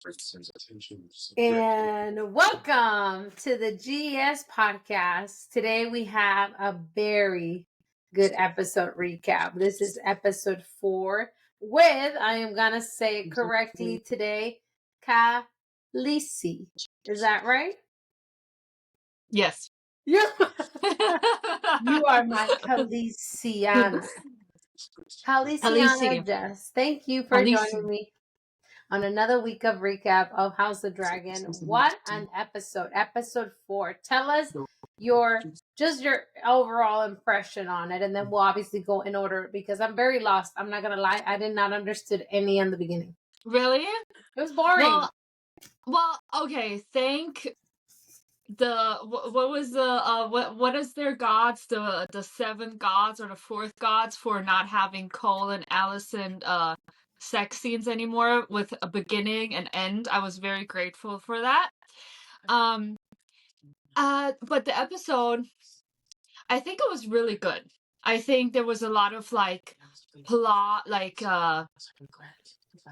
And welcome to the GS podcast. Today we have a very good episode recap. This is episode 4 with, I am going to say it correctly today, Khaleesi. Is that right? Yes. You, you are my Khaleesiana. Khaleesiana Jess. Thank you for joining me on another week of recap of House of Dragon. What an episode. Episode 4. Tell us your overall impression on it, and then we'll obviously go in order because I'm very lost. I'm not gonna lie, I did not understood any in the beginning. Really? It was boring. Well, okay, thank what is their gods, the 7 gods or the 4th gods, for not having Cole and Alicent sex scenes anymore with a beginning and end. I was very grateful for that. But the episode, I think it was really good. I think there was a lot of plot,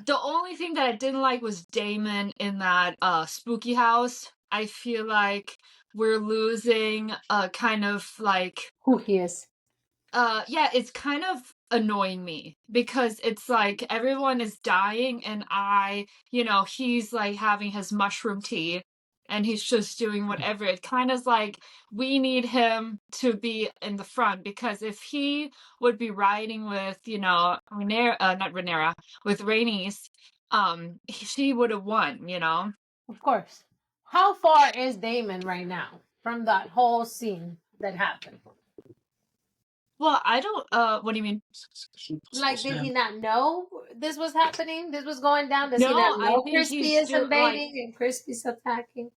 the only thing that I didn't like was Daemon in that spooky house. I feel like we're losing kind of who he is. Yeah, it's kind of annoying me because it's like everyone is dying and he's like having his mushroom tea and he's just doing whatever. It kind of like we need him to be in the front, because if he would be riding with, not Rhaenyra, with Rhaenys, she would have won, Of course. How far is Daemon right now from that whole scene that happened? Well, I don't, what do you mean? Like, did he not know this was happening? This was going down? Does he not know Crispy is invading and Crispy's attacking?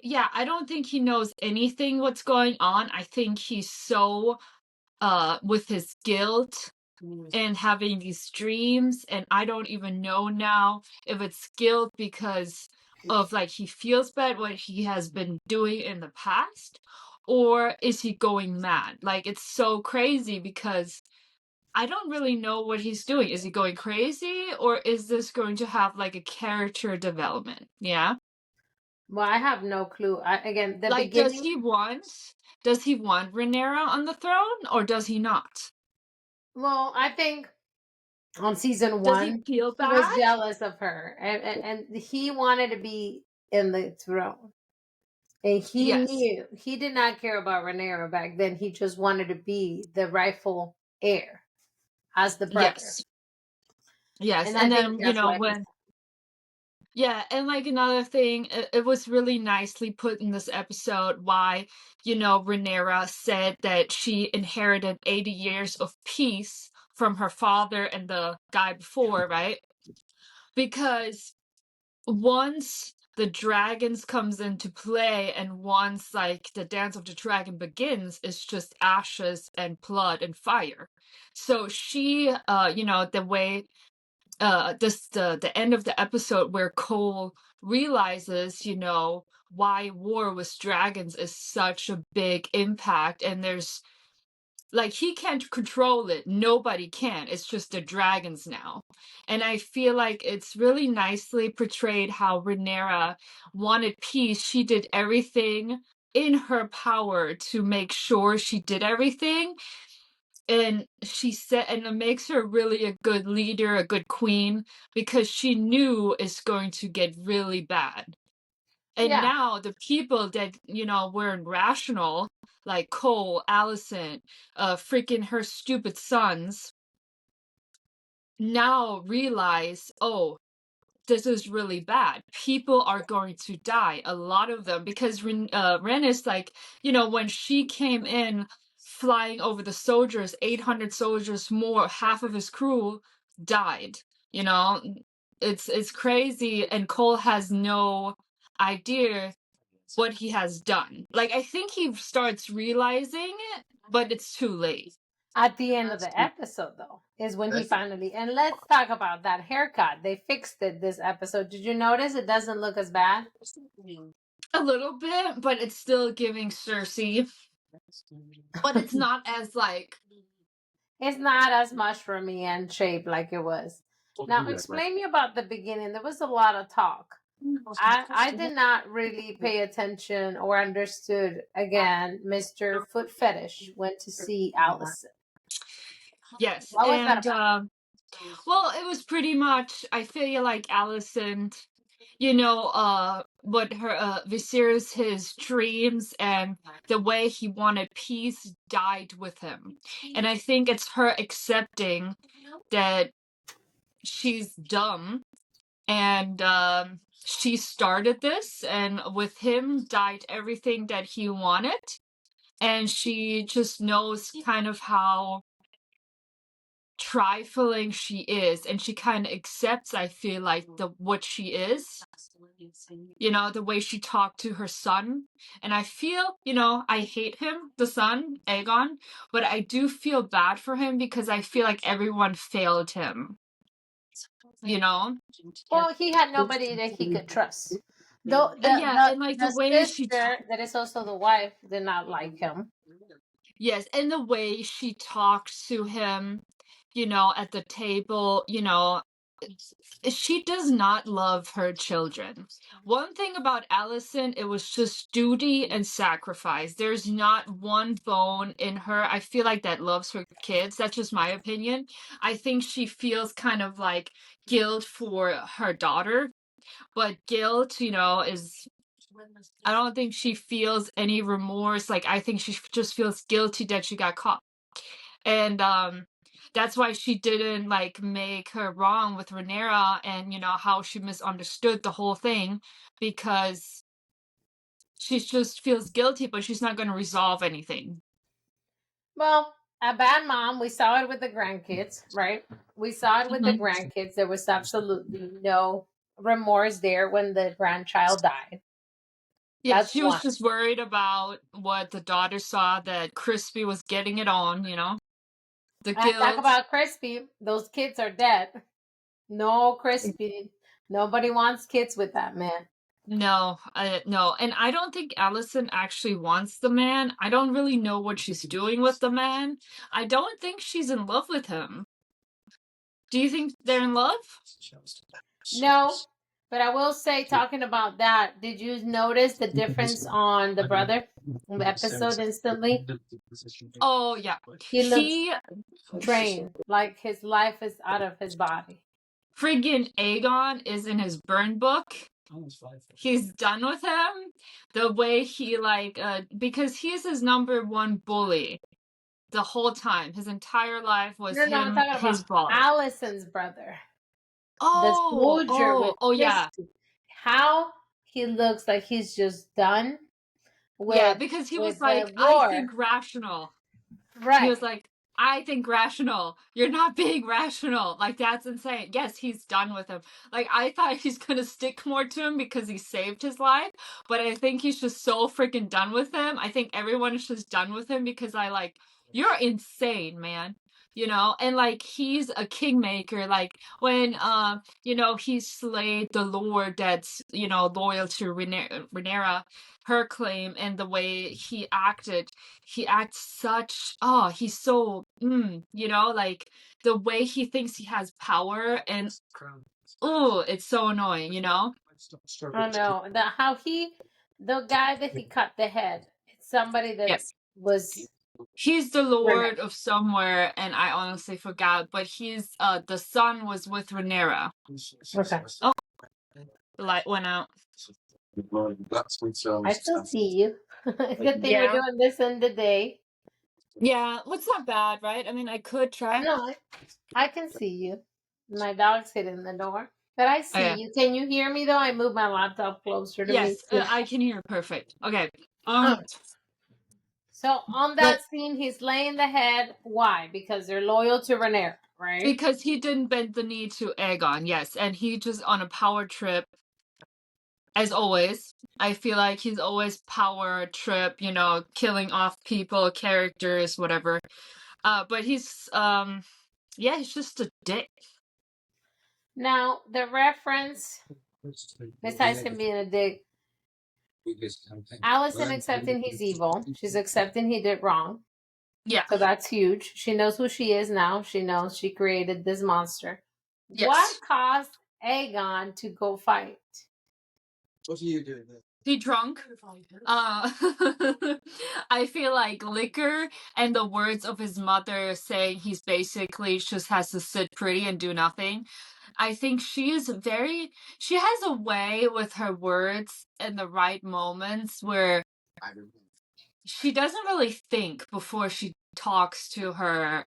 Yeah, I don't think he knows anything what's going on. I think he's so, with his guilt and having these dreams, and I don't even know now if it's guilt because of he feels bad what he has been doing in the past, or is he going mad? It's so crazy because I don't really know what he's doing. Is he going crazy, or is this going to have a character development? Yeah. Well, I have no clue. Again, the beginning. Does he want Rhaenyra on the throne, or does he not? Well, I think on season 1, he was jealous of her, and he wanted to be in the throne. And he knew he did not care about Rhaenyra back then. He just wanted to be the rightful heir as the brother. Yes, and then when. Yeah, and another thing, it was really nicely put in this episode why, Rhaenyra said that she inherited 80 years of peace from her father and the guy before, right? Because once the dragons comes into play and once the dance of the dragon begins, it's just ashes and blood and fire. So she, the way the end of the episode where Cole realizes, why war with dragons is such a big impact, and there's he can't control it. Nobody can. It's just the dragons now. And I feel like it's really nicely portrayed how Rhaenyra wanted peace. She did everything in her power to make sure she did everything. And she said, and it makes her really a good leader, a good queen, because she knew it's going to get really bad. And now the people that, were irrational, like Cole, Alicent, freaking her stupid sons, now realize, oh, this is really bad. People are going to die, a lot of them, because Ren is when she came in flying over the soldiers, 800 soldiers more, half of his crew died. It's crazy, and Cole has no idea what he has done. I think he starts realizing it, but it's too late. At the end of the episode, though, is when he finally... And let's talk about that haircut. They fixed it this episode. Did you notice it doesn't look as bad? A little bit, but it's still giving Cersei. But it's not as It's not as mushroomy and shaped like it was. Now, explain me about the beginning. There was a lot of talk. I did not really pay attention or understood. Again, Mr. Foot Fetish went to see Alicent. Yes, What was that and about? well, it was pretty much. I feel like Alicent, what her Viserys, his dreams and the way he wanted peace died with him, and I think it's her accepting that she's dumb and she started this, and with him died everything that he wanted, and she just knows kind of how trifling she is, and she kind of accepts, I feel like, the what she is, the way she talked to her son. And I feel, I hate him, the son, Aegon, but I do feel bad for him because I feel like everyone failed him, you know Well, he had nobody that he could trust. Though yeah, and like the the way she sister that is also the wife did not like him. yes, and the way she talks to him, at the table, she does not love her children. One thing about Alicent, it was just duty and sacrifice. There's not one bone in her, I feel like, that loves her kids. That's just my opinion. I think she feels kind of like guilt for her daughter, but guilt, is I don't think she feels any remorse. Like, I think she just feels guilty that she got caught. And that's why she didn't like make her wrong with Rhaenyra, and how she misunderstood the whole thing, because she just feels guilty, but she's not going to resolve anything. Well, a bad mom. We saw it with the grandkids, right? We saw it with the grandkids. There was absolutely no remorse there when the grandchild died. Yeah, That's she was one. just worried about what the daughter saw, that Crispy was getting it on, the And talk guilt. about Crispy. Those kids are dead. No Crispy. Nobody wants kids with that man. No, no, and I don't think Alicent actually wants the man. I don't really know what she's doing with the man. I don't think she's in love with him. Do you think they're in love? No, but I will say, talking about that, did you notice the difference on the brother in the episode instantly? Oh yeah, He looks drained, like his life is out of his body. friggin' Aegon is in his burn book. He's done with him. The way he because he's his number one bully the whole time. His entire life was No, I'm talking his about boss. Alicent's brother. The Oh, soldier with yeah. How he looks like he's just done with Yeah, because he was like, the I war. think rational. Right. He was like, I think rational. You're not being rational. Like, that's insane. Yes, he's done with him. Like, I thought he's gonna stick more to him because he saved his life, but I think he's just so freaking done with him. I think everyone is just done with him because you're insane, man. And like, he's a kingmaker. Like, when he slayed the lord that's loyal to Rhaenyra, her claim, and the way he acts such, he's so like, the way he thinks he has power, and it's so annoying. I know the guy that he cut the head. It's somebody that Yes, was. he's the lord of somewhere, and I honestly forgot, but he's the son was with Rhaenyra. Okay. Oh, the light went out. I still see you. Good thing we're doing this in the day. Yeah, what's not bad, right? I mean, I could try. No, I can see you. My dog's hitting the door. But I see Okay. you. Can you hear me though? I moved my laptop closer to me. Yes, I can hear perfect. Okay. So on that scene, he's laying the head. Why? Because they're loyal to Rhaenyra, right? Because he didn't bend the knee to Aegon, yes, and he just on a power trip. As always, I feel like he's always power trip, killing off people, characters, whatever. But he's he's just a dick. Now the reference, besides him being a dick, Alicent accepting he's evil. She's accepting he did wrong. Yeah. So that's huge. She knows who she is now. She knows she created this monster. What Yes. caused Aegon to go fight? He drunk. I feel like liquor and the words of his mother saying he's basically just has to sit pretty and do nothing. I think she has a way with her words in the right moments where she doesn't really think before she talks to her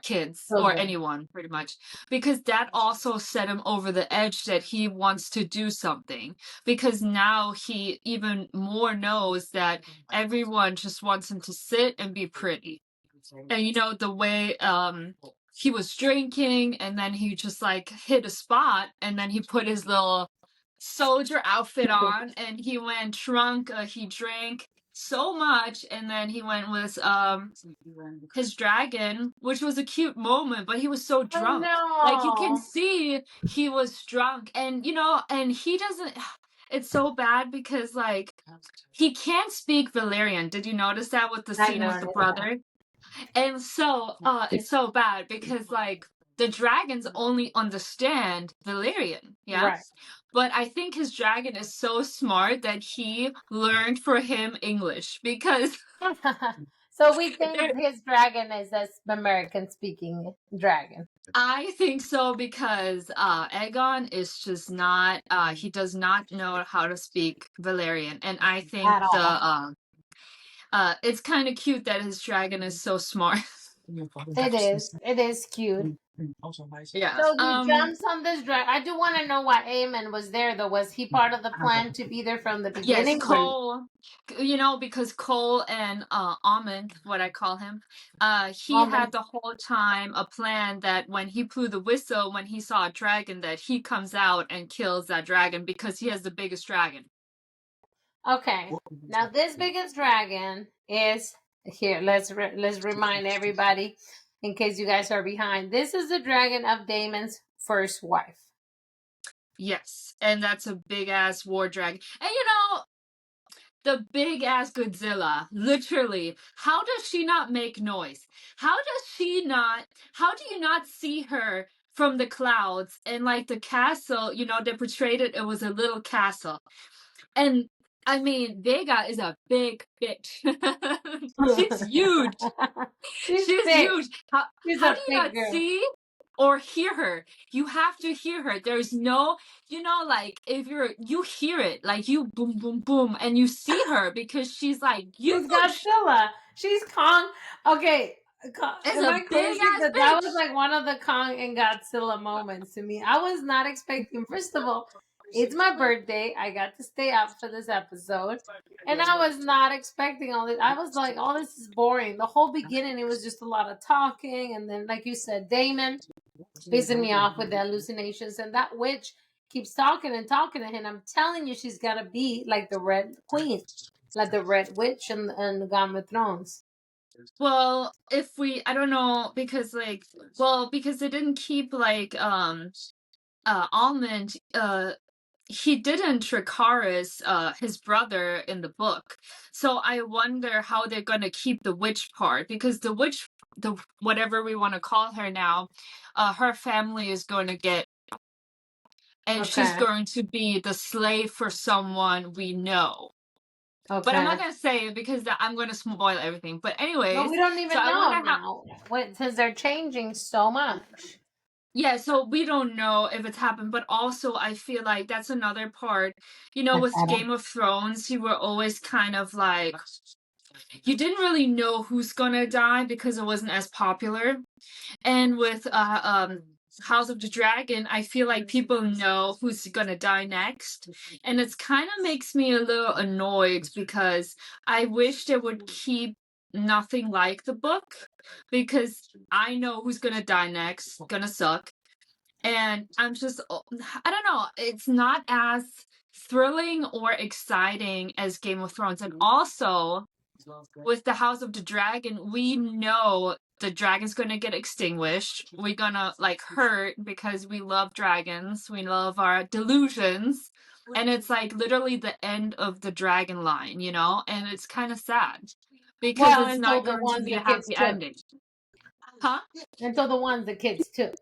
kids or Children. anyone pretty much, because that also set him over the edge that he wants to do something, because now he even more knows that everyone just wants him to sit and be pretty. And the way he was drinking, and then he just like hit a spot, and then he put his little soldier outfit on, and he went drunk. He drank so much, and then he went with his dragon, which was a cute moment, but he was so drunk. Like, you can No. see he was drunk, and and he doesn't. It's so bad because like he can't speak Valerian. Did you notice that with the I scene with the know. brother? And so it's so bad because like the dragons only understand Valerian, yeah? Right. But I think his dragon is so smart that he learned for him English because So we there, think his dragon is a American speaking dragon. I think so because Aegon is just not he does not know how to speak Valerian, and I think At all. it's kind of cute that his dragon is so smart. It is. It is cute. Yeah. So he jumps on this dragon. I do want to know why Aemon was there, though. Was he part of the plan to be there from the Yes, beginning? Or Cole, because Cole and Almond, what I call him, he Almond? had the whole time a plan that when he blew the whistle, when he saw a dragon, that he comes out and kills that dragon because he has the biggest dragon. Okay. Now this biggest dragon is here. Let's remind everybody, in case you guys are behind. This is the dragon of Daemon's first wife. Yes, and that's a big ass war dragon. And the big ass Godzilla, literally, how does she not make noise? How do you not see her from the clouds? And like the castle, they portrayed it was a little castle. And I mean, Vega is a big bitch. She's huge. She's She's thick. huge. She's How a do you thick not girl. see or hear her? You have to hear her. There's no, like if you hear it, like you boom, boom, boom, and you see her because she's like She's huge. Godzilla. She's Kong. Okay. It's Am a I big crazy? ass That was bitch. like one of the Kong and Godzilla moments to me. I was not expecting, first of all, it's my birthday. I got to stay up for this episode. And I was not expecting all this. I was like, oh, this is boring. The whole beginning, it was just a lot of talking. And then, like you said, Daemon pissing me off with the hallucinations. And that witch keeps talking and talking to him. I'm telling you, she's got to be like the Red Queen, like the Red Witch and the Game of Thrones. Well, I don't know, because because they didn't keep like Almond, he didn't Dracarys, his brother, in the book. So I wonder how they're gonna keep the witch part, because the witch, the whatever we want to call her now, her family is going to get, and she's Okay. going to be the slave for someone we know. But I'm not Okay. gonna say it because I'm gonna spoil everything. But But anyways, we don't so even I know wonder how. now. Since they're changing so much. Yeah, so we don't know if it's happened, but also I feel like that's another part. With Game of Thrones, you were always kind of like, you didn't really know who's gonna die because it wasn't as popular. And with House of the Dragon, I feel like people know who's gonna die next. And it's kind of makes me a little annoyed because I wish they would keep nothing like the book, because I know who's gonna die next, gonna suck. And I'm just, I don't know, it's not as thrilling or exciting as Game of Thrones. And also, with the House of the Dragon, we know the dragon's gonna get extinguished. We're gonna like hurt because we love dragons, we love our delusions. And it's like literally the end of the dragon line, and it's kind of sad because Well, it's until not the going to ones be the a kids happy took. ending. Huh? Until the ones the kids took.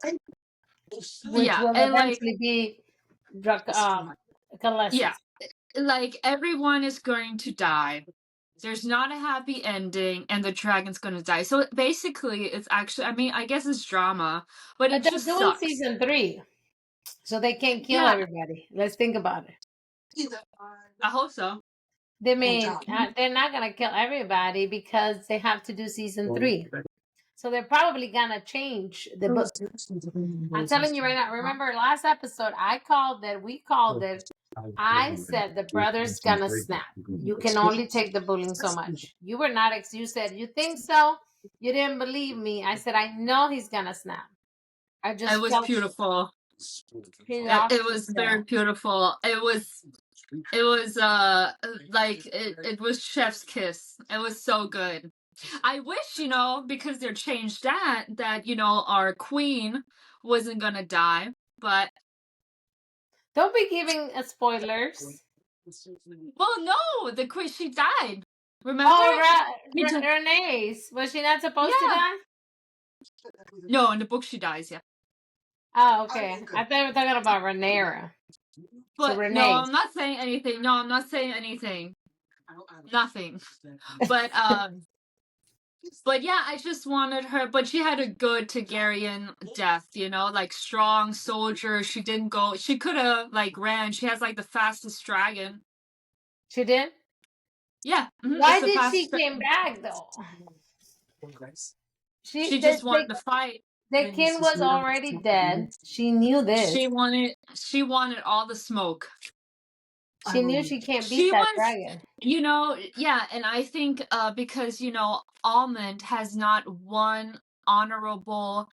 which will eventually be Calessis. Yeah, like everyone is going to die. There's not a happy ending, and the dragon's gonna die. So basically, it's actually, I mean, I guess it's drama, but it they're just doing sucks. season 3, so they can't kill everybody. Let's think about it. I hope so. They mean they're not gonna kill everybody because they have to do season 3. So they're probably gonna change the book. I'm telling you right now. Remember last episode? We called it. I said the brother's gonna snap. You can only take the bullying so much. You were not. You said you think so. You didn't believe me. I said I know he's gonna snap. I just. It was beautiful. It was very beautiful. It was like it was chef's kiss. It was so good. I wish, because they're changed that our queen wasn't gonna die, but don't be giving spoilers. Well, no, the queen, she died. Remember? Oh, Renee's. Was she not supposed to die? No, in the book she dies, yeah. Oh, okay. I thought we were talking about Rhaenyra. But so no, I'm not saying anything. No, I'm not saying anything. Nothing. But but yeah, I just wanted her. But she had a good Targaryen death, like strong soldier. She didn't go. She could have ran. She has the fastest dragon. She did. Yeah. Mm-hmm. Why did she came back though? She just wanted to fight. The king was already dead. She knew this. She wanted all the smoke. She knew she can't beat that dragon. Yeah, and I think because Almond has not one honorable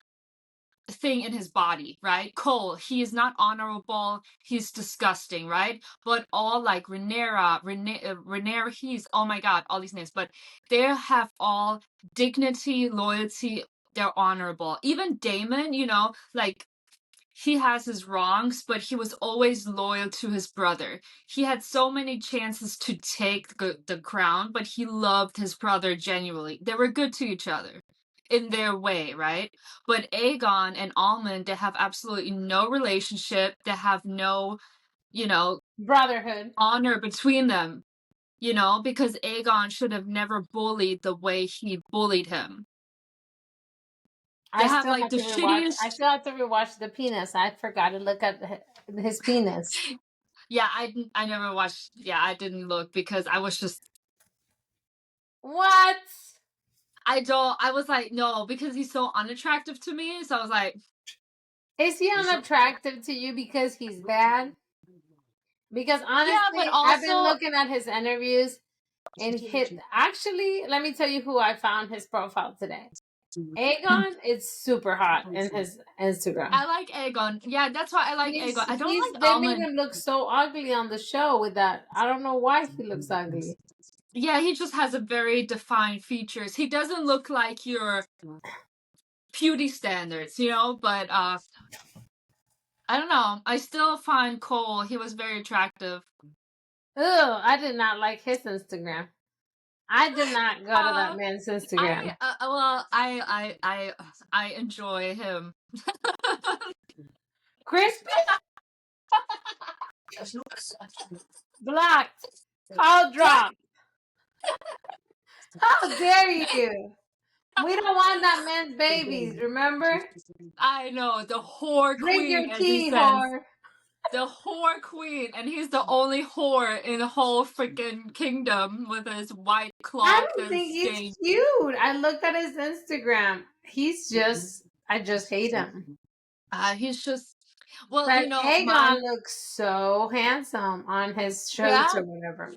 thing in his body, right? Cole, he is not honorable. He's disgusting, right? But all Rhaenyra, he's, oh my god, all these names, but they have all dignity, loyalty. They're honorable. Even Daemon, he has his wrongs, but he was always loyal to his brother. He had so many chances to take the crown, but he loved his brother genuinely. They were good to each other in their way, right? But Aegon and Almond, they have absolutely no relationship. They have no, brotherhood, honor between them, because Aegon should have never bullied the way he bullied him. I still have to rewatch the penis. I forgot to look at his penis. Yeah, I never watched. Yeah, I didn't look because I was just. What? I was like, no, because he's so unattractive to me. So I was like. Is he unattractive to you because he's bad? Because honestly, yeah, but also, I've been looking at his interviews and actually, let me tell you who I found his profile today. Aegon is super hot in his Instagram. I like Aegon. Yeah, that's why I like Aegon. I don't like They made him look so ugly on the show with that. I don't know why he looks ugly. Yeah, he just has a very defined features. He doesn't look like your beauty standards, but I don't know. I still find Cole, he was very attractive. Oh, I did not like his Instagram. I did not go to that man's Instagram. I enjoy him. Crispy? Blocked. Call dropped. How dare you? We don't want that man's babies, remember? I know, the whore Drink queen. Your tea, whore. The whore queen, and he's the only whore in the whole freaking kingdom with his white cloth. I don't think he's cute. I looked at his Instagram. I just hate him. He's just, well, but Aegon looks so handsome on his shirts or whatever.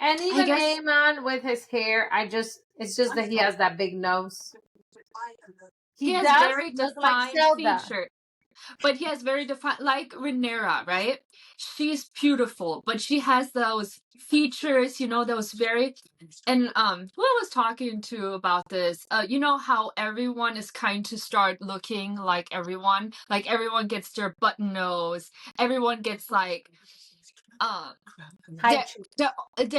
And even Daemon with his hair, it's just that he has that big nose. He has very defined features. But he has very defined, like Rhaenyra, right? She's beautiful, but she has those features, those very, and who I was talking to about this, how everyone is kind to start looking like everyone gets their button nose, everyone gets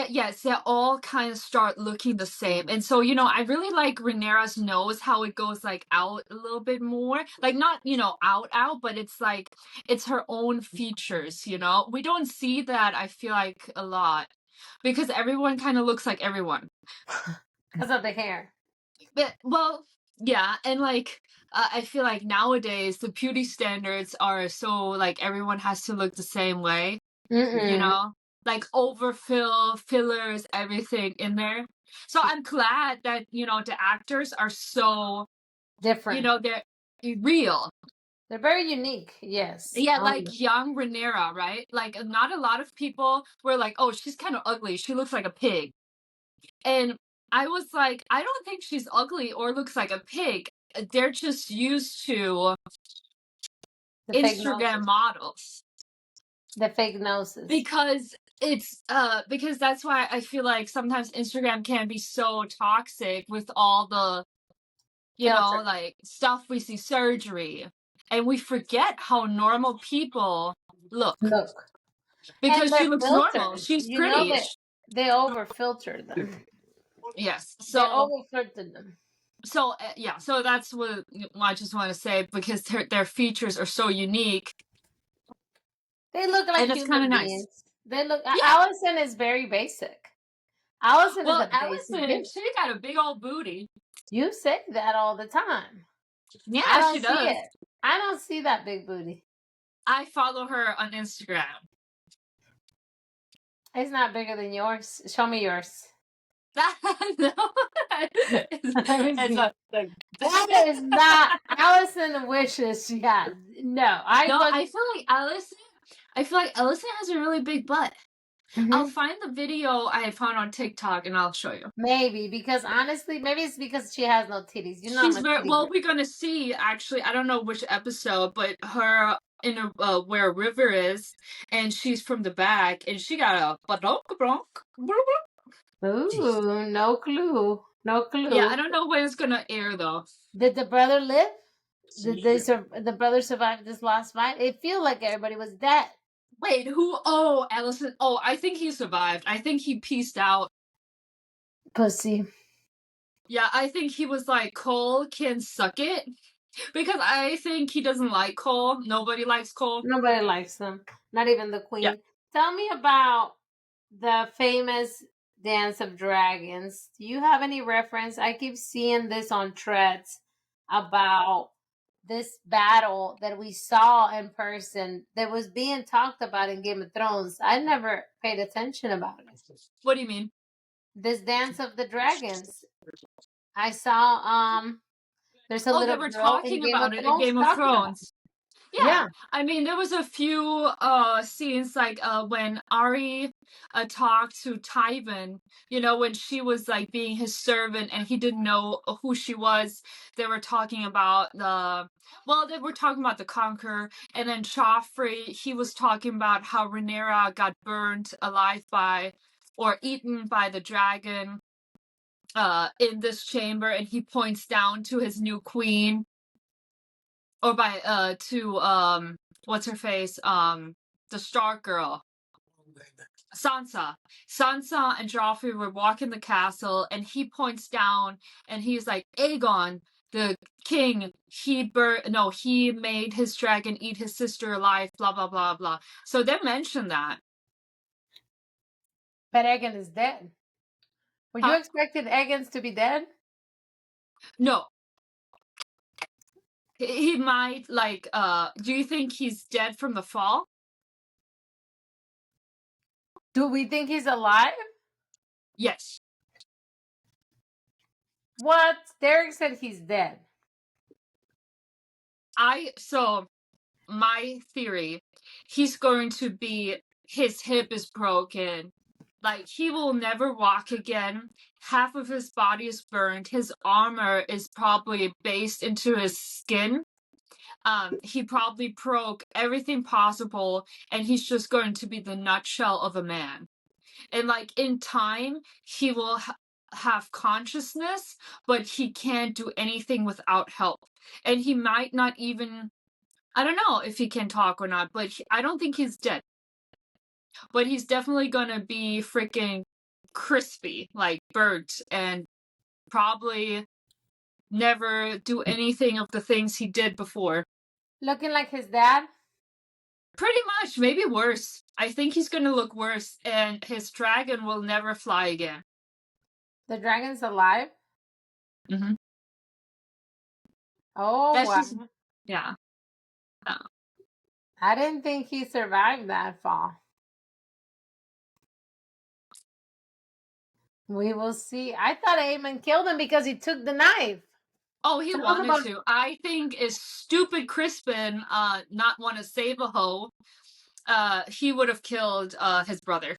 Yes, they all kind of start looking the same. And so, I really like Rhaenyra's nose, how it goes like out a little bit more. Like not, out, but it's like it's her own features, We don't see that, I feel like, a lot. Because everyone kind of looks like everyone. Because of the hair. But, well, yeah, and like I feel like nowadays the beauty standards are so like everyone has to look the same way. Like overfill, fillers, everything in there. So I'm glad that, the actors are so different. They're real. They're very unique, yes. Yeah, like young Rhaenyra, right? Like not a lot of people were like, oh, she's kind of ugly. She looks like a pig. And I was like, I don't think she's ugly or looks like a pig. They're just used to the Instagram models. The fake noses. Because because that's why I feel like sometimes Instagram can be so toxic with all the like stuff we see, surgery, and we forget how normal people look. Because she looks normal. She's pretty. They over filter them. Yes. So they over filtered them. So yeah, so that's what I just want to say, because their features are so unique. They look like human beings. Nice. They look. Yeah. Alicent is very basic. Alicent is a basic bitch. She got a big old booty. You say that all the time. Yeah, she does. I don't see that big booty. I follow her on Instagram. It's not bigger than yours. Show me yours. No. That is not Alicent wishes she had. No, I feel like Alicent has a really big butt. Mm-hmm. I'll find the video I found on TikTok and I'll show you. Maybe, because honestly, maybe it's because she has no titties. She's well, we're gonna see, actually, I don't know which episode, but her in where a river is, and she's from the back, and she got a badonk. Ooh, no clue. No clue. Yeah, I don't know when it's gonna air though. Did the brother live? Did the brother survive this last fight? It feels like everybody was dead. Wait, who? Oh, Alicent. Oh, I think he survived. I think he pieced out. Pussy. Yeah, I think he was like, Cole can suck it. Because I think he doesn't like Cole. Nobody likes Cole. Nobody likes him. Not even the queen. Yeah. Tell me about the famous Dance of Dragons. Do you have any reference? I keep seeing this on threads about this battle that we saw in person that was being talked about in Game of Thrones. I never paid attention about it. What do you mean? This Dance of the Dragons. I saw there's a little girl talking about it in Game of Thrones. Yeah. I mean, there was a few scenes like when Ari talked to Tywin, when she was like being his servant and he didn't know who she was. They were talking about they were talking about the Conqueror, and then Joffrey, he was talking about how Rhaenyra got burned alive or eaten by the dragon in this chamber, and he points down to his new queen. Or to what's her face? The Stark girl. Sansa. Sansa and Joffrey were walking the castle, and he points down and he's like, Aegon, the king, he made his dragon eat his sister alive, blah blah blah blah. So they mentioned that. But Aegon is dead. Were you expecting Aegon to be dead? No. He might, do you think he's dead from the fall? Do we think he's alive? Yes. What? Derek said he's dead. My theory, he's going to be, his hip is broken. Like, he will never walk again. Half of his body is burned. His armor is probably based into his skin. He probably broke everything possible, and he's just going to be the nutshell of a man. And like in time, he will have consciousness, but he can't do anything without help. And he might not even, I don't know if he can talk or not, but I don't think he's dead. but he's definitely gonna be freaking crispy, like burnt, and probably never do anything of the things he did before. Looking like his dad? Pretty much, maybe worse. I think he's gonna look worse, and his dragon will never fly again. The dragon's alive? Mm-hmm. Oh, That's wow. just, yeah. I didn't think he survived that fall. We will see. I thought Aemon killed him because he took the knife. Oh, he wanted to. I think is stupid Crispin not want to save a hoe. He would have killed his brother.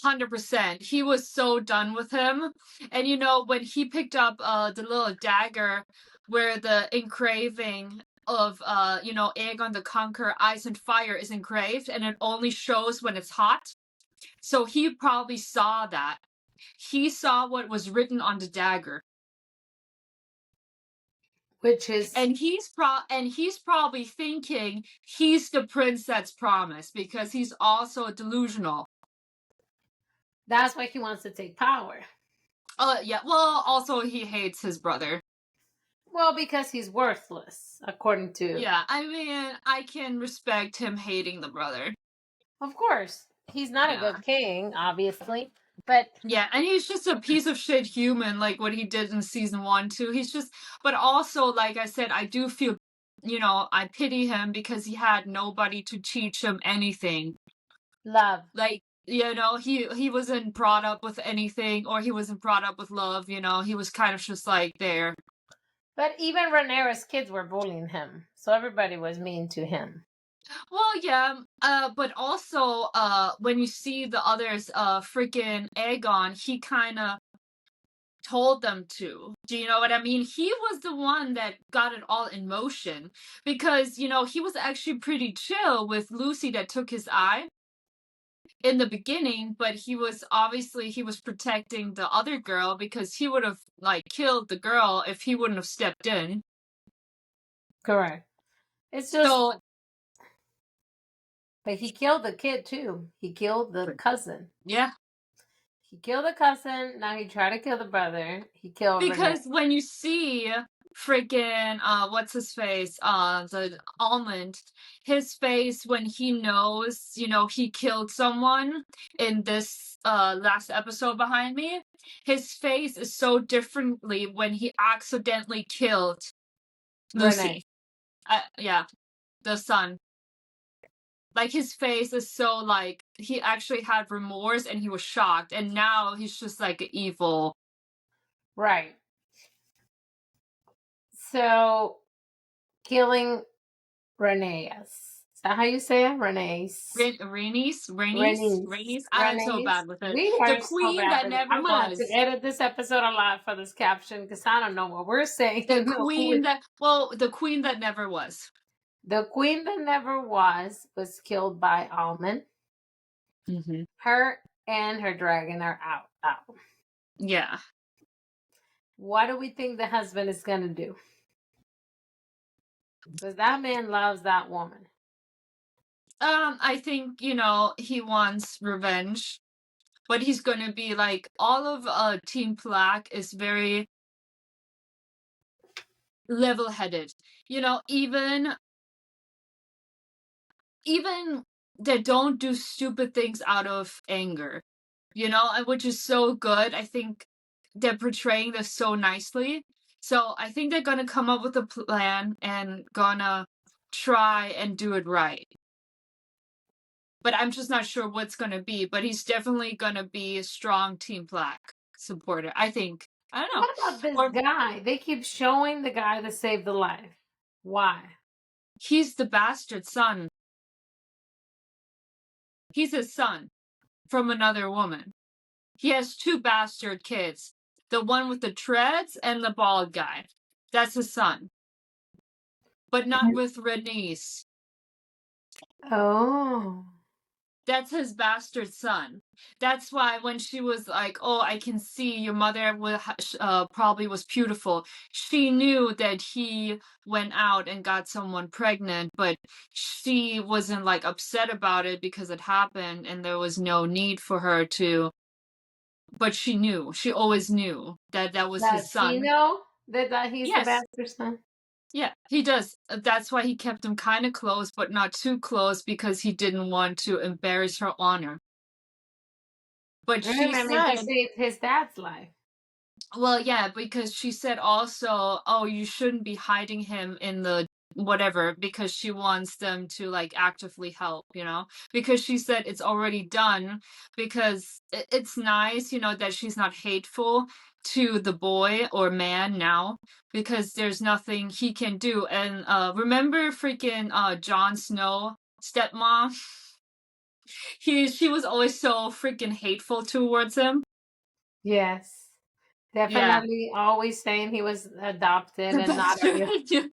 100%. He was so done with him. And you know, when he picked up the little dagger where the engraving of you know, Aegon the Conqueror Ice and Fire is engraved, and it only shows when it's hot. So he probably saw that. He saw what was written on the dagger. Which is, and he's probably thinking he's the prince that's promised, because he's also delusional. That's why he wants to take power. Yeah, well, also he hates his brother. Well, because he's worthless, according to... Yeah, I mean, I can respect him hating the brother. Of course. He's not a good king, obviously. But yeah, and he's just a piece of shit human, like what he did in season 1 too. He's just, but also, like I said, I do feel, you know, I pity him because he had nobody to teach him anything. Love. Like, you know, he wasn't brought up with anything, or he wasn't brought up with love, you know. He was kind of just like there. But even Rhaenyra's kids were bullying him, so everybody was mean to him. Well, yeah, but also, when you see the others, freaking Aegon, he kind of told them to. Do you know what I mean? He was the one that got it all in motion, because, you know, he was actually pretty chill with Lucy that took his eye in the beginning, but he was protecting the other girl, because he would have like killed the girl if he wouldn't have stepped in. Correct. It's just... But he killed the kid too. He killed the cousin. Yeah. He killed the cousin. Now he tried to kill the brother. He killed because when you see freaking what's his face, the almond, his face when he knows, you know, he killed someone in this last episode behind me, his face is so differently when he accidentally killed Lucy. Yeah, the son. Like, his face is so, like, he actually had remorse and he was shocked, and now he's just like evil. Right. So, killing Rhaenys. Is that how you say it? Rhaenys. Rhaenys. I'm so bad with it. We are the queen so bad that with never it. I'm gonna have was. to edit this episode a lot for this caption because I don't know what we're saying. The queen the queen that never was. The queen that never was killed by Almond. Mm-hmm. Her and her dragon are out. Yeah. What do we think the husband is gonna do? Because that man loves that woman. I think, you know, he wants revenge, but he's gonna be like, all of Team Black is very level-headed. You know, even they don't do stupid things out of anger, you know, which is so good. I think they're portraying this so nicely. So I think they're gonna come up with a plan and gonna try and do it right. But I'm just not sure what's gonna be. But he's definitely gonna be a strong Team Black supporter, I think. I don't know. What about this guy? They keep showing the guy that saved the life. Why? He's the bastard son. He's his son from another woman. He has 2 bastard kids. The one with the treads and the bald guy. That's his son. But not with Rhaenys. Oh. That's his bastard son. That's why when she was like, "Oh, I can see your mother probably was beautiful," she knew that he went out and got someone pregnant, but she wasn't like upset about it because it happened and there was no need for her to. But she knew. She always knew that that was his Does he son. know that he's the Yes. bastard son? Yeah, he does. That's why he kept him kind of close, but not too close because he didn't want to embarrass her honor. But she I mean, he said, saved his dad's life. well, yeah, because she said also, oh, you shouldn't be hiding him in the whatever, because she wants them to like actively help, because she said it's already done, because it's nice, that she's not hateful to the boy or man now, because there's nothing he can do. And remember freaking Jon Snow stepmom? She was always so freaking hateful towards him. Yes. Yeah. Definitely always saying he was adopted The and not a real. bastard.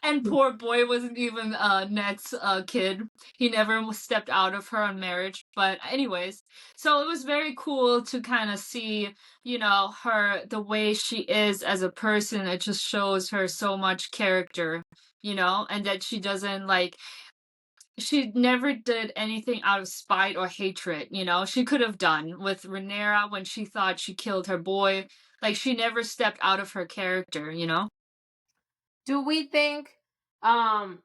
And poor boy wasn't even Ned's kid. He never stepped out of her on marriage. But anyways, so it was very cool to kind of see, her, the way she is as a person. It just shows her so much character, and that she doesn't like. She never did anything out of spite or hatred, She could have done with Rhaenyra when she thought she killed her boy. Like she never stepped out of her character. Do we think, um,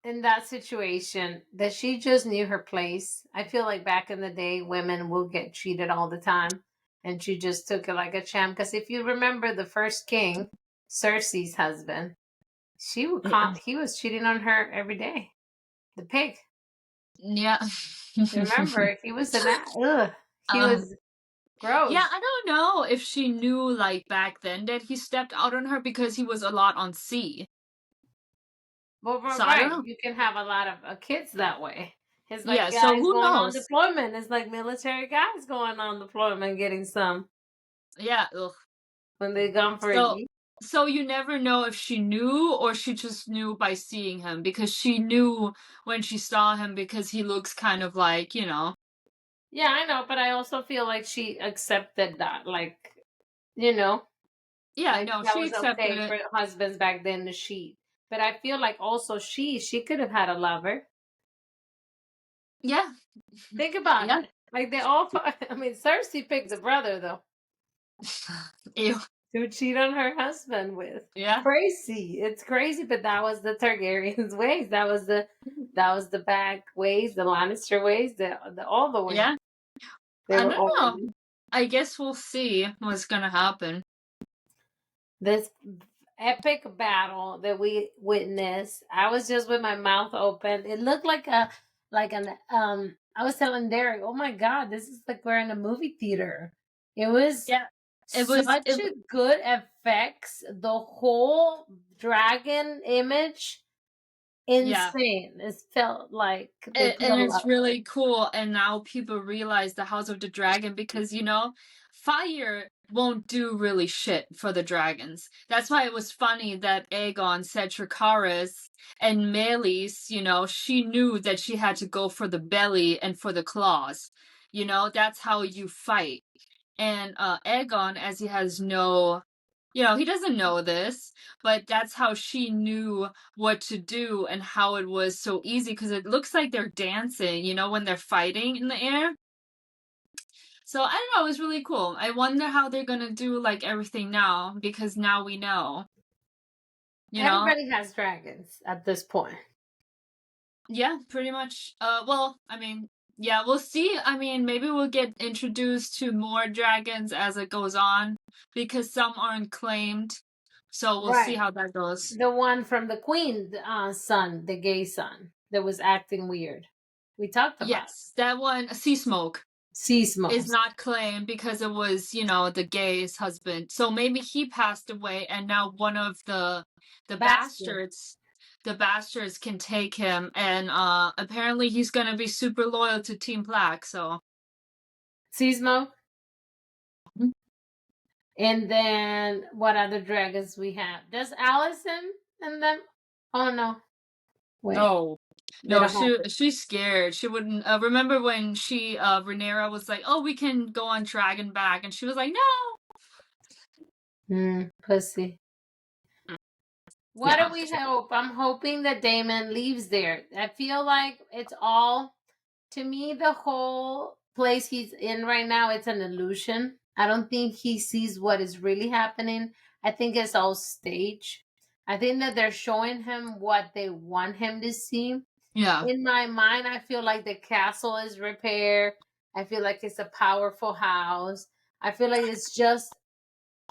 in that situation that she just knew her place? I feel like back in the day, women will get cheated all the time, and she just took it like a champ. Because if you remember the first king, Cersei's husband, he was cheating on her every day. The pig. Yeah. Remember, he was he Um, was yeah, gross. I don't know if she knew like back then that he stepped out on her because he was a lot on sea. Well, So I don't right, know. you can have a lot of kids that way. It's like Yeah, so guys who going on knows? deployment. It's like military guys going on deployment getting some Yeah, ugh. when they gone for a So year. so you never know if she knew or she just knew by seeing him, because she knew when she saw him because he looks kind of like. Yeah, I know, but I also feel like she accepted that, like, you know, Yeah, like no, that she was accepted okay it. for husbands back then to cheat. But I feel like also she could have had a lover. Yeah. Think about Yeah. it. Like they all. I mean, Cersei picked the brother though Ew. to cheat on her husband with. Yeah. Crazy. It's crazy, but that was the Targaryens' ways. That was the back ways, the Lannister ways, the all the way. Yeah. They I were don't know. open. I guess we'll see what's gonna happen. This epic battle that we witnessed, I was just with my mouth open. It looked like an I was telling Derek, oh my god, this is like we're in a movie theater. It was Yeah. It was such it a good effects. The whole dragon image, yeah. insane. It felt like they put a And lot. it's really cool, and now people realize the House of the Dragon, because fire won't do really shit for the dragons. That's why it was funny that Aegon said Dracarys and Meleys, she knew that she had to go for the belly and for the claws. That's how you fight. And Aegon, as he has no, he doesn't know this, but that's how she knew what to do and how it was so easy, because it looks like they're dancing, when they're fighting in the air. So I don't know, it was really cool. I wonder how they're gonna do like everything now, because now we know, you know? Everybody has dragons at this point. Yeah, pretty much. Well, I mean, yeah, we'll see. I mean, maybe we'll get introduced to more dragons as it goes on, because some aren't claimed. So we'll see Right. how that goes. The one from the Queen son, the gay son, that was acting weird. We talked about Yes, that one, Sea Smoke, is Seasmos. not claimed because it was, the gay's husband. So maybe he passed away, and now one of the Bastard. bastards can take him, and apparently he's gonna be super loyal to Team Black. So Seasmo. And then what other dragons we have? Does Alicent and them? Oh no. Wait. no, No, she's scared. She wouldn't remember when she Rhaenyra was like, "Oh, we can go on Dragon back," and she was like, "No." Pussy. What do we hope? I'm hoping that Daemon leaves there. I feel like it's all, to me, the whole place he's in right now, it's an illusion. I don't think he sees what is really happening. I think it's all stage. I think that they're showing him what they want him to see. Yeah. In my mind, I feel like the castle is repaired. I feel like it's a powerful house. I feel like it's just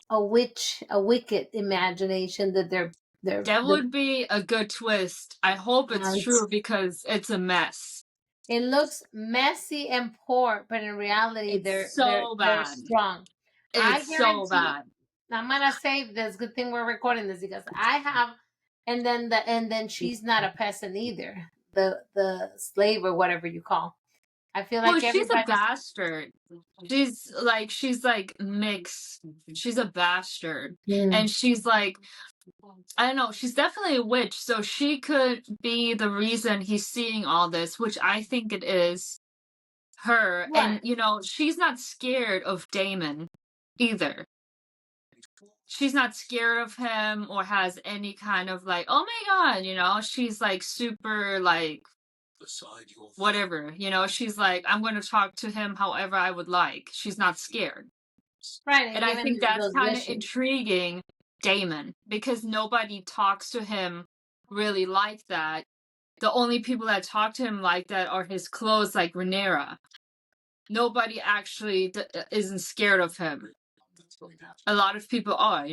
a wicked imagination that that would be a good twist. I hope it's true because it's a mess. It looks messy and poor, but in reality, they're strong. It's so bad. I'm gonna save this. Good thing we're recording this because I have, and then she's not a peasant either. The slave or whatever you call. I feel like she's a bastard. She's like mixed. She's a bastard, and she's like, I don't know. She's definitely a witch, so she could be the reason he's seeing all this, which I think it is her. Right. And she's not scared of Daemon either. She's not scared of him or has any kind of like, oh my god, she's like super like whatever, she's like, I'm going to talk to him however I would like. She's not scared. Right. And I think that's kind of intriguing Daemon, because nobody talks to him really like that. The only people that talk to him like that are his clothes, like Rhaenyra. Nobody actually isn't scared of him. A lot of people are,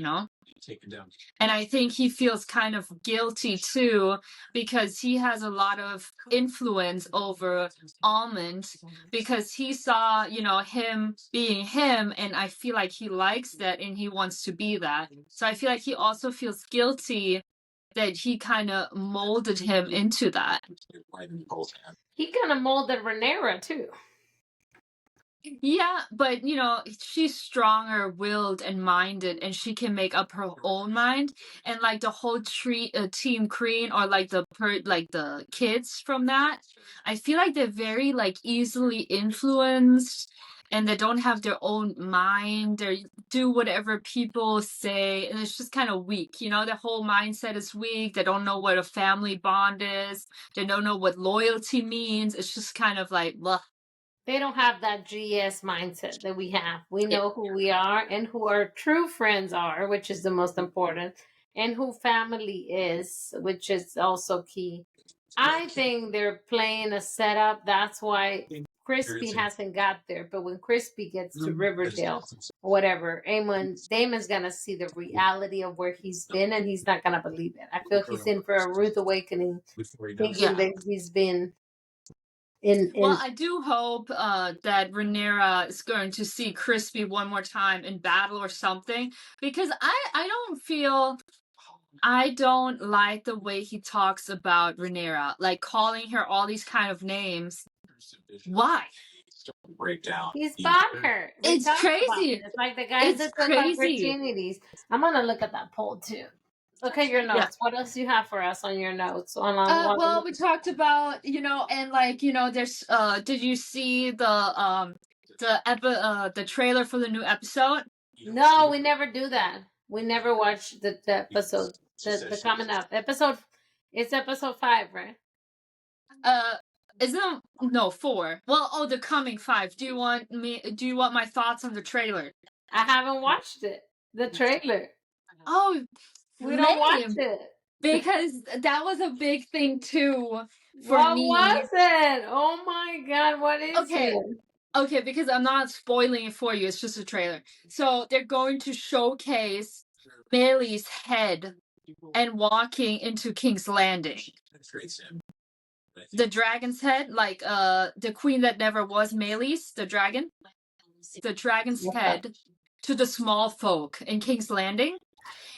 And I think he feels kind of guilty too, because he has a lot of influence over Almond, because he saw, him being him, and I feel like he likes that and he wants to be that. So I feel like he also feels guilty that he kind of molded him into that. He kind of molded Rhaenyra too. Yeah, but she's stronger willed and minded, and she can make up her own mind. And like the whole Team Queen, or like the kids from that, I feel like they're very like easily influenced, and they don't have their own mind. They do whatever people say, and it's just kind of weak. Their whole mindset is weak. They don't know what a family bond is. They don't know what loyalty means. It's just kind of like, blah. They don't have that GS mindset that we have. We know who we are and who our true friends are, which is the most important, and who family is, which is also key. I think they're playing a setup. That's why Crispy hasn't got there. But when Crispy gets to Riverdale or whatever, Damon's going to see the reality of where he's been, and he's not going to believe it. I feel he's in for a rude awakening, thinking that he's been well, I do hope that Rhaenyra is going to see Crispy one more time in battle or something, because I don't like the way he talks about Rhaenyra, like calling her all these kind of names. Why? He's bought her. It's crazy. It's like the guys that took opportunities. I'm gonna look at that poll too. Look at your notes. Yeah. What else do you have for us on your notes? Well, we talked about, and like, there's did you see the trailer for the new episode? No, we never do that. We never watch the episode. The coming up episode. It's episode 5, right? Isn't no 4? Well, the coming 5. Do you want my thoughts on the trailer? I haven't watched it. The trailer. Oh, we don't watch it. Because that was a big thing too for me. What was it? Oh my god, what is it? Okay, because I'm not spoiling it for you. It's just a trailer. So they're going to showcase Bailey's head and walking into King's Landing. The dragon's head, like the queen that never was, Meleys, the dragon. The dragon's head to the small folk in King's Landing.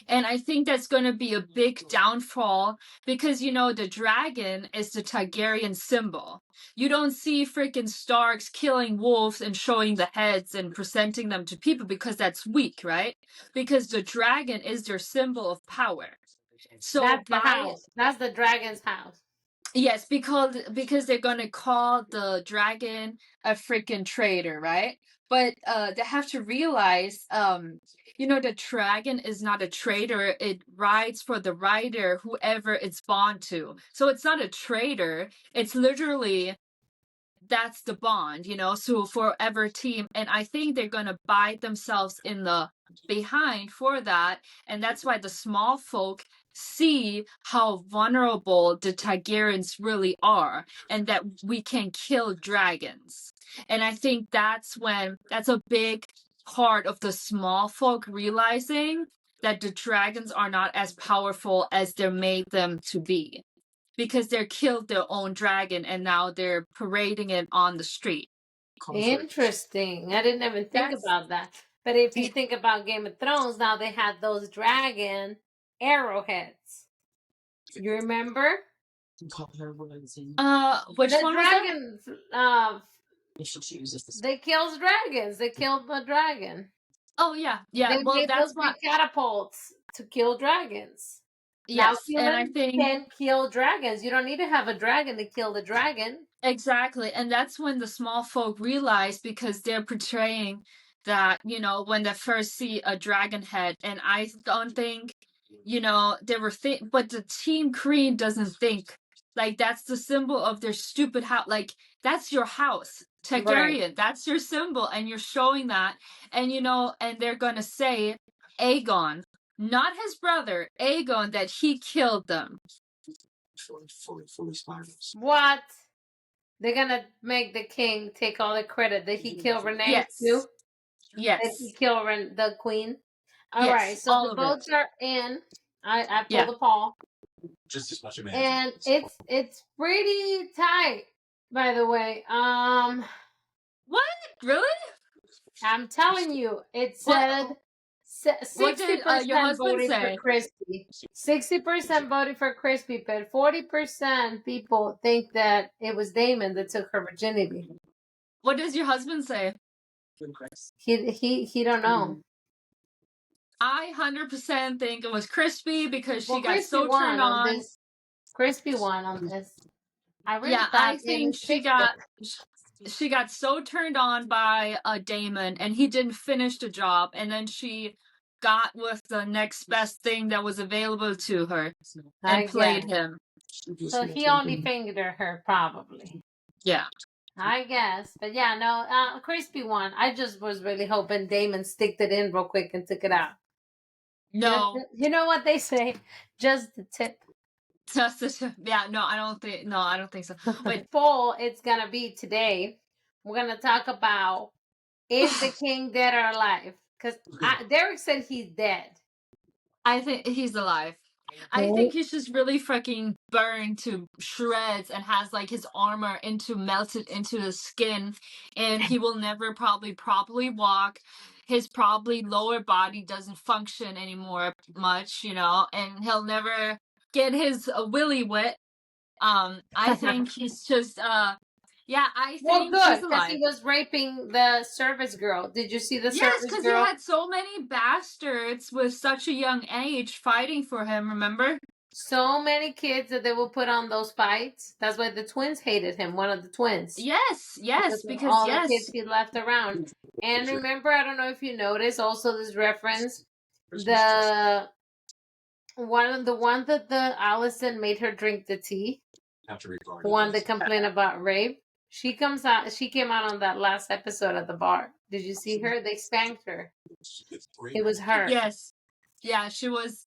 And I think that's going to be a big downfall because, the dragon is the Targaryen symbol. You don't see freaking Starks killing wolves and showing the heads and presenting them to people because that's weak, right? Because the dragon is their symbol of power. So that's the house. That's the dragon's house. Yes, because they're gonna call the dragon a freaking traitor, right? But they have to realize, the dragon is not a traitor. It rides for the rider, whoever it's bound to. So it's not a traitor. It's literally that's the bond, so forever team. And I think they're gonna bite themselves in the behind for that. And that's why the small folk see how vulnerable the Targaryens really are and that we can kill dragons. And I think that's a big part of the small folk realizing that the dragons are not as powerful as they're made them to be because they killed their own dragon and now they're parading it on the street. Interesting. I didn't even think about that. But if you think about Game of Thrones, now they had those dragon arrowheads. You remember? Which the one dragon, they killed dragons. They killed the dragon. Oh yeah. They made those big catapults to kill dragons. Yes, now and I humans think can kill dragons. You don't need to have a dragon to kill the dragon. exactly, and that's when the small folk realize because they're portraying that when they first see a dragon head, and I don't think they were but the Team Kreen doesn't think like that's the symbol of their stupid house. Like that's your house, Targaryen. Right. That's your symbol, and you're showing that, and and they're gonna say Aegon, not his brother, Aegon, that he killed them. What? They're gonna make the king take all the credit. Did he kill Renee too? Yes. Did he kill the queen? All right. So the votes are in. I pulled the poll. Just as much and it's pretty tight, by the way. What? Really? I'm telling you, it said 60% voted for Crispy. 60% voted for Crispy, but 40% people think that it was Daemon that took her virginity. What does your husband say? He don't know. I 100% think it was Crispy because she got so turned on. This. Crispy won on this. I think she got so turned on by Daemon, and he didn't finish the job, and then she got with the next best thing that was available to her and played him. So he only fingered her, probably. Yeah. I guess. But yeah, no, Crispy won. I just was really hoping Daemon sticked it in real quick and took it out. No. You know what they say? Just the tip. Just the tip. Yeah, I don't think so. Wait. Poll, it's gonna be today. We're gonna talk about is the king dead or alive? Because Derek said he's dead. I think he's alive. I think he's just really freaking burned to shreds and has like his armor melted into the skin, and he will never probably properly walk. His probably lower body doesn't function anymore much, and he'll never get his willy wet. I think he's just I think good because he was raping the service girl. Did you see the service girl? Yes, because he had so many bastards with such a young age fighting for him. Remember? So many kids that they will put on those fights. That's why the twins hated him. One of the twins. Because all the kids he left around. And remember, I don't know if you noticed also this reference, the one that the Alicent made her drink the tea. The one that complained about rape. She came out on that last episode at the bar. Did you see her? They spanked her. It was her. Yes. Yeah, she was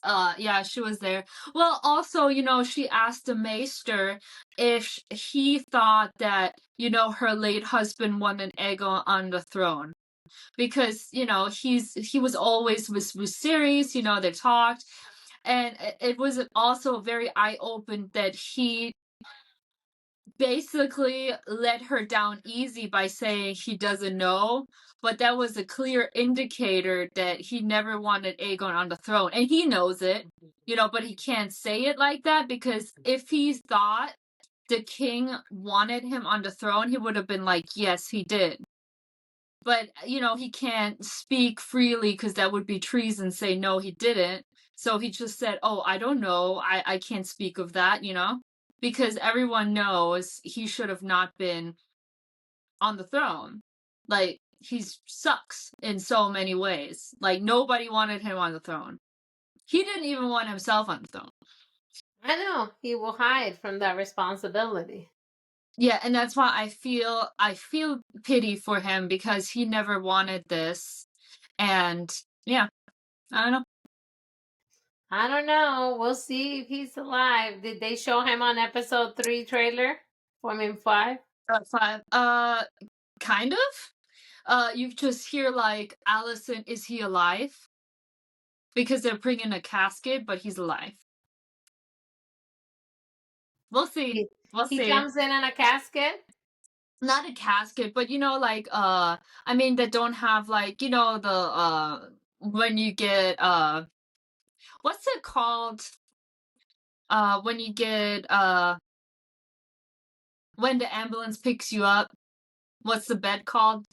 she was there. Well, also, she asked the maester if he thought that, her late husband wanted Aegon on the throne. Because, he was always with Viserys, they talked. And it was also very eye-open that he basically let her down easy by saying he doesn't know, but that was a clear indicator that he never wanted Aegon on the throne, and he knows it, but he can't say it like that because if he thought the king wanted him on the throne, he would have been like, yes, he did. But, he can't speak freely because that would be treason, say, no, he didn't. So he just said, oh, I don't know. I can't speak of that, because everyone knows he should have not been on the throne. Like, he sucks in so many ways. Like, nobody wanted him on the throne. He didn't even want himself on the throne. I know. He will hide from that responsibility. Yeah, and that's why I feel pity for him, because he never wanted this. And yeah, I don't know. I don't know. We'll see if he's alive. Did they show him on episode 3 trailer? I mean 5? 5. Kind of. You just hear like, Alicent, is he alive? Because they're bringing a casket, but he's alive. We'll see. We'll He see. comes in a casket? Not a casket, but like, I mean, they don't have like, the when you get what's it called? When you get when the ambulance picks you up, what's the bed called?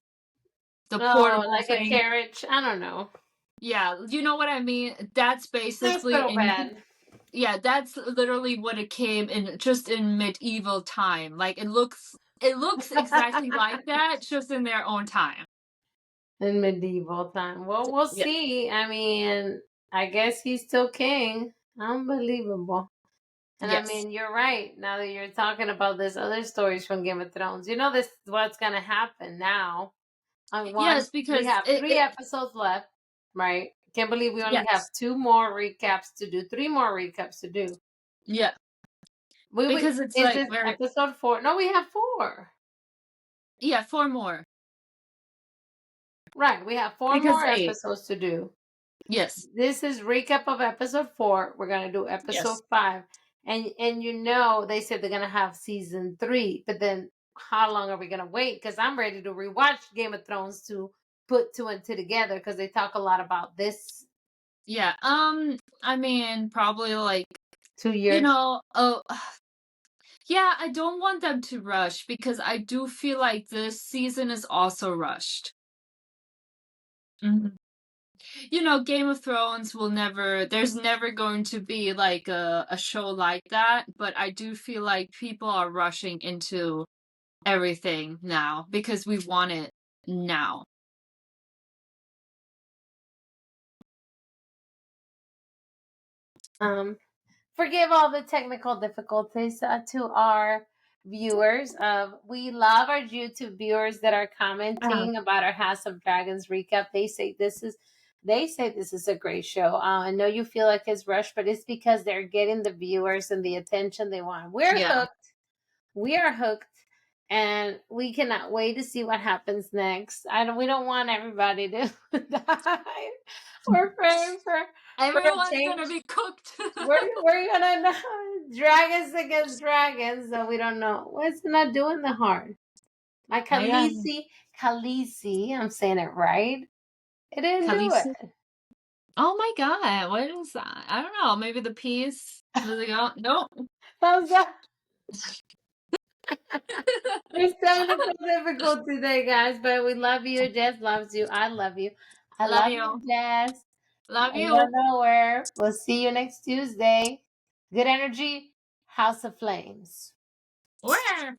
The portable Like a thing. carriage? I don't know. Yeah, you know what I mean? That's basically Hospital bed. yeah, that's literally what it came in, just in medieval time. Like, it looks exactly like that, just in their own time. In medieval time. Well, we'll Yeah. see. I mean, I guess he's still king. Unbelievable. And I Yes. mean, you're right. Now that you're talking about this other stories from Game of Thrones, you know this what's gonna happen now. On one, Yes, we because have 3 episodes left, right? Can't believe we only have yes. 2 more recaps to do, 3 more recaps to do. Yeah. We Because it's is like this very episode 4? No, we have 4. yeah, 4 more. Right, we have 4 Because more 8. episodes to do. Yes. This is recap of episode 4. We're gonna do episode Yes. 5, and they said they're gonna have season 3, but then how long are we gonna wait? Because I'm ready to rewatch Game of Thrones to put 2 and 2 together because they talk a lot about this. Yeah. I mean, probably like, 2 years. oh, yeah, I don't want them to rush, because I do feel like this season is also rushed. Mhm. Game of Thrones there's never going to be like a show like that, but I do feel like people are rushing into everything now because we want it now. Forgive all the technical difficulties to our viewers. We love our YouTube viewers that are commenting about our House of Dragons recap. They say this is a great show. I know you feel like it's rushed, but it's because they're getting the viewers and the attention they want. We're Yeah. hooked. We are hooked, and we cannot wait to see what happens next. We don't want everybody to die. We're praying for a Everyone's change. gonna be cooked. We're gonna know dragons against dragons, so we don't know what's not doing the hard. Like My God. Khaleesi, I'm saying it right. It didn't do Khaleesi. it. Oh my God, what is that? I don't know. Maybe the peas. Did they go? Nope. Thumbs up. We're technical difficult today, guys, but we love you. Jess loves you. I love you. I Love love you, you. Jess. Love I don't you. know where. We'll see you next Tuesday. Good energy, House of Flames. Where?